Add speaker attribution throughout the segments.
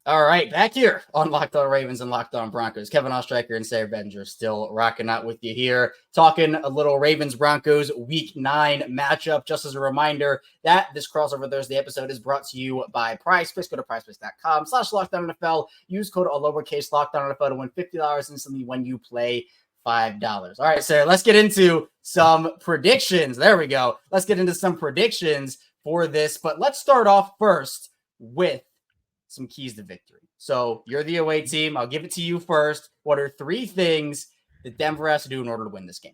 Speaker 1: All right, back here on Locked On Ravens and Locked On Broncos. Kevin Ostreicher and Sarah Benjer still rocking out with you here, talking a little Ravens-Broncos Week 9 matchup. Just as a reminder that this crossover Thursday episode is brought to you by PrizePicks. Go to prizepicks.com/LockedOnNFL. Use code all lowercase LockedOnNFL to win $50 instantly when you play $5. All right, Sarah, let's get into some predictions. There we go. Let's get into some predictions for this, but let's start off first with some keys to victory. So you're the away team. I'll give it to you first. What are 3 things that Denver has to do in order to win this game?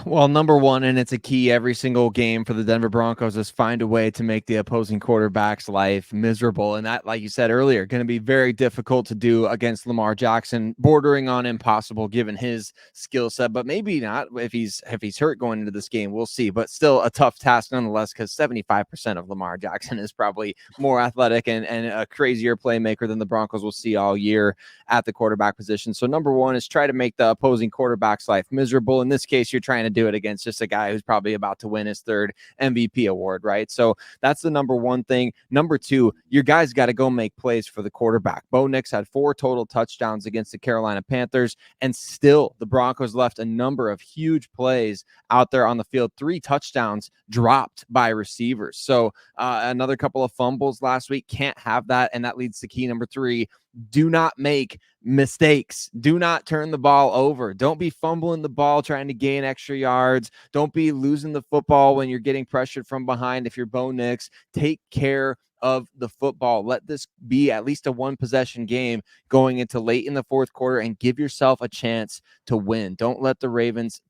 Speaker 2: Well, number one, and it's a key every single game for the Denver Broncos, is find a way to make the opposing quarterback's life miserable. And that, like you said earlier, going to be very difficult to do against Lamar Jackson, bordering on impossible given his skill set, but maybe not if he's hurt going into this game. We'll see, but still a tough task nonetheless, because 75% of Lamar Jackson is probably more athletic and a crazier playmaker than the Broncos will see all year at the quarterback position. So number one is try to make the opposing quarterback's life miserable. In this case, you're trying to do it against just a guy who's probably about to win his 3rd MVP award, right? So that's the number one thing. Number two, your guys got to go make plays for the quarterback. Bo Nix had 4 total touchdowns against the Carolina Panthers, and still the Broncos left a number of huge plays out there on the field. 3 touchdowns dropped by receivers. So another couple of fumbles last week. Can't have that, and that leads to key number 3. Do not make mistakes. Do not turn the ball over. Don't be fumbling the ball trying to gain extra yards. Don't be losing the football when you're getting pressured from behind. If you're Bo Nix, take care of the football. Let this be at least a 1-possession game going into late in the 4th quarter and give yourself a chance to win. Don't let the Ravens,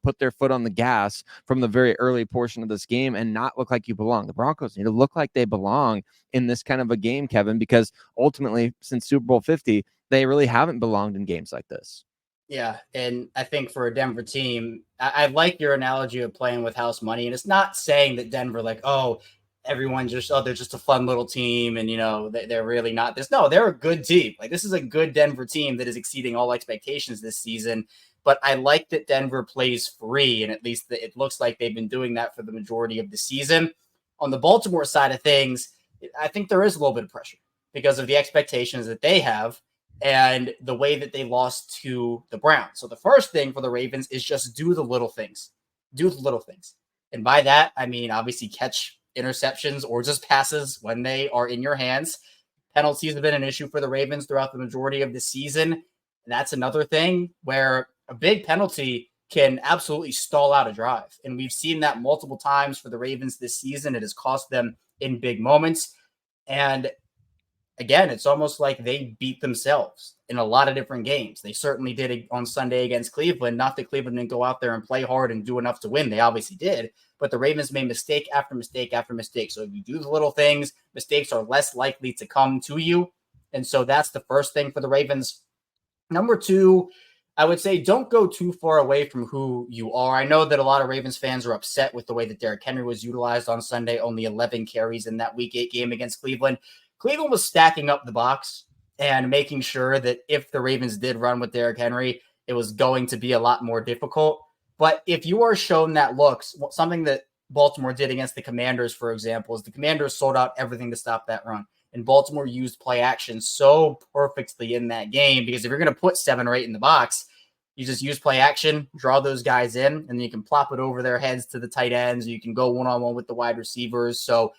Speaker 2: put their foot on the gas from the very early portion of this game and not look like you belong. The Broncos need to look like they belong in this kind of a game, Kevin, because ultimately since Super Bowl 50, they really haven't belonged in games like this.
Speaker 1: Yeah, and I think for a Denver team, I like your analogy of playing with house money. And it's not saying that Denver, everyone they're just a fun little team and, they're really not this. No, they're a good team. Like, this is a good Denver team that is exceeding all expectations this season. But I like that Denver plays free, and at least it looks like they've been doing that for the majority of the season. On the Baltimore side of things, I think there is a little bit of pressure because of the expectations that they have and the way that they lost to the Browns. So the first thing for the Ravens is just do the little things. Do the little things. And by that, I mean, obviously catch interceptions or just passes when they are in your hands. Penalties have been an issue for the Ravens throughout the majority of the season. And that's another thing where a big penalty can absolutely stall out a drive. And we've seen that multiple times for the Ravens this season. It has cost them in big moments. And again, it's almost like they beat themselves in a lot of different games. They certainly did it on Sunday against Cleveland. Not that Cleveland didn't go out there and play hard and do enough to win. They obviously did. But the Ravens made mistake after mistake after mistake. So if you do the little things, mistakes are less likely to come to you. And so that's the first thing for the Ravens. Number 2, I would say don't go too far away from who you are. I know that a lot of Ravens fans are upset with the way that Derrick Henry was utilized on Sunday, only 11 carries in that Week 8 game against Cleveland. Cleveland was stacking up the box and making sure that if the Ravens did run with Derrick Henry, it was going to be a lot more difficult. But if you are shown that looks, something that Baltimore did against the Commanders, for example, is the Commanders sold out everything to stop that run. And Baltimore used play action so perfectly in that game because if you're going to put 7 or 8 in the box, you just use play action, draw those guys in, and then you can plop it over their heads to the tight ends. You can go one-on-one with the wide receivers. So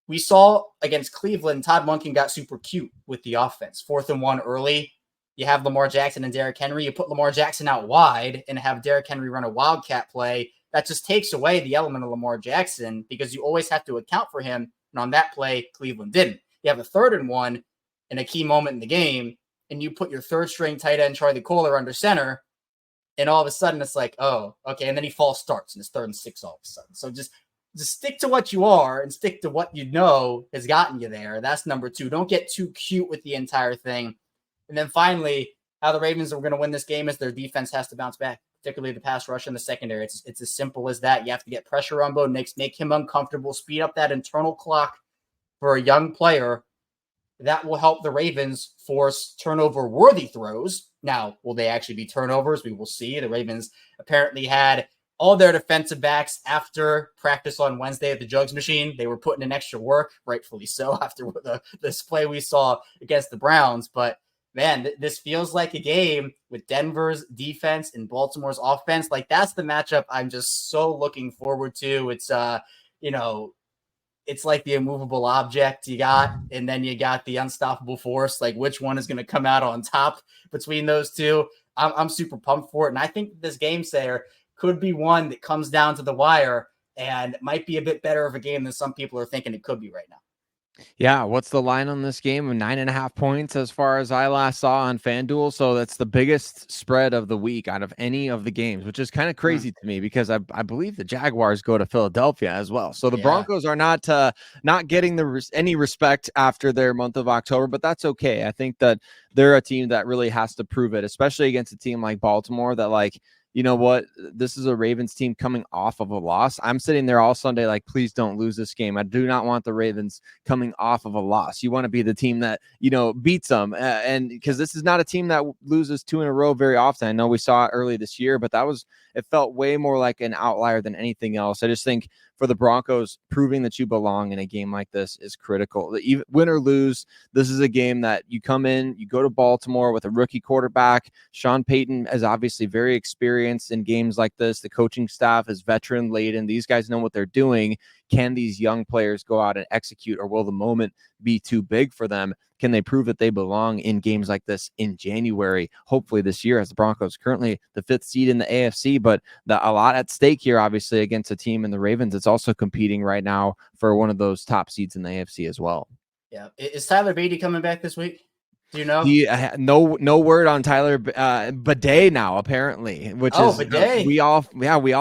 Speaker 1: we saw against Cleveland, Todd Monken got super cute with the offense. 4th and 1 early. You have Lamar Jackson and Derrick Henry. You put Lamar Jackson out wide and have Derrick Henry run a wildcat play. That just takes away the element of Lamar Jackson because you always have to account for him. And on that play, Cleveland didn't. You have a 3rd and 1 in a key moment in the game, and you put your 3rd-string tight end, Charlie Kohler, under center, and all of a sudden it's like, oh, okay. And then he false starts, and it's 3rd and 6 all of a sudden. So just stick to what you are and stick to what you know has gotten you there. That's number 2. Don't get too cute with the entire thing. And then finally, how the Ravens are going to win this game is their defense has to bounce back, particularly the pass rush in the secondary. It's as simple as that. You have to get pressure on Bo Nix, make him uncomfortable, speed up that internal clock for a young player. That will help the Ravens force turnover-worthy throws. Now, will they actually be turnovers? We will see. The Ravens apparently had all their defensive backs after practice on Wednesday at the Jugs machine, they were putting in extra work, rightfully so, after the display we saw against the Browns. But man, this feels like a game with Denver's defense and Baltimore's offense. Like, that's the matchup I'm just so looking forward to. It's it's like the immovable object you got, and then you got the unstoppable force. Like, which one is going to come out on top between those two? I'm super pumped for it. And I think this game, Sayer, could be one that comes down to the wire and might be a bit better of a game than some people are thinking it could be right now.
Speaker 2: Yeah, what's the line on this game? 9.5 points as far as I last saw on FanDuel. So that's the biggest spread of the week out of any of the games, which is kind of crazy to me because I believe the Jaguars go to Philadelphia as well. So the Broncos are not getting any respect after their month of October, but that's okay. I think that they're a team that really has to prove it, especially against a team like Baltimore that, like, you know what? This is a Ravens team coming off of a loss. I'm sitting there all Sunday like, please don't lose this game. I do not want the Ravens coming off of a loss. You want to be the team that, beats them. And because this is not a team that loses 2 in a row very often. I know we saw it early this year, but it felt way more like an outlier than anything else. I just think for the Broncos, proving that you belong in a game like this is critical. Even win or lose, this is a game that you come in, you go to Baltimore with a rookie quarterback. Sean Payton is obviously very experienced in games like this. The coaching staff is veteran laden. These guys know what they're doing. Can these young players go out and execute, or will the moment be too big for them? Can they prove that they belong in games like this in January? Hopefully this year, as the Broncos currently the 5th seed in the AFC, but a lot at stake here, obviously, against a team in the Ravens. It's also competing right now for one of those top seeds in the AFC as well.
Speaker 1: Yeah. Is Tyler Beatty coming back this week? Do you know?
Speaker 2: No word on Tyler Bidet now, apparently, which is
Speaker 1: Bidet.
Speaker 2: we all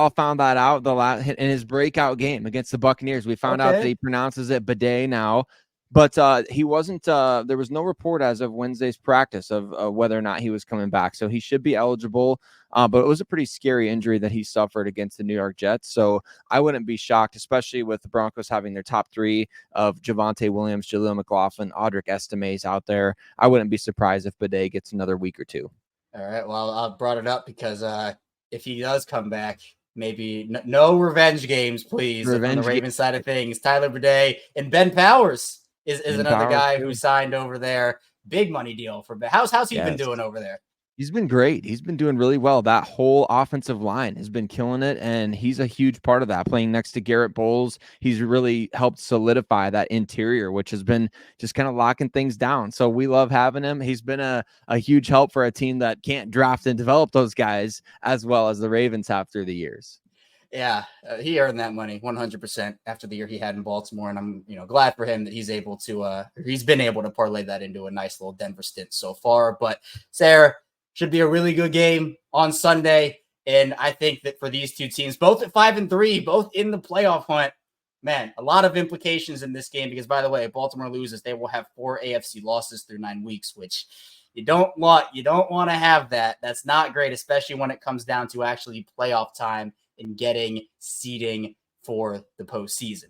Speaker 2: found that out in his breakout game against the Buccaneers. We found out that he pronounces it Bidet now, but he wasn't. There was no report as of Wednesday's practice of whether or not he was coming back, so he should be eligible. But it was a pretty scary injury that he suffered against the New York Jets. So I wouldn't be shocked, especially with the Broncos having their top 3 of Javonte Williams, Jaleel McLaughlin, Audric Estime's out there. I wouldn't be surprised if Bidet gets another week or 2.
Speaker 1: All right. Well, I brought it up because if he does come back, maybe no revenge games, please, from the Ravens side of things. Tyler Bidet and Ben Powers is another guy who signed over there. Big money deal for Ben. How's he been doing over there?
Speaker 2: He's been great. He's been doing really well. That whole offensive line has been killing it, and he's a huge part of that. Playing next to Garrett Bowles, he's really helped solidify that interior, which has been just kind of locking things down. So we love having him. He's been a huge help for a team that can't draft and develop those guys as well as the Ravens have through the years.
Speaker 1: Yeah, he earned that money 100% after the year he had in Baltimore, and I'm glad for him that he's been able to parlay that into a nice little Denver stint so far. But Sarah, should be a really good game on Sunday, and I think that for these two teams, both at 5-3, both in the playoff hunt, man, a lot of implications in this game. Because, by the way, if Baltimore loses, they will have 4 AFC losses through 9 weeks, which you don't want to have that. That's not great, especially when it comes down to actually playoff time and getting seeding for the postseason.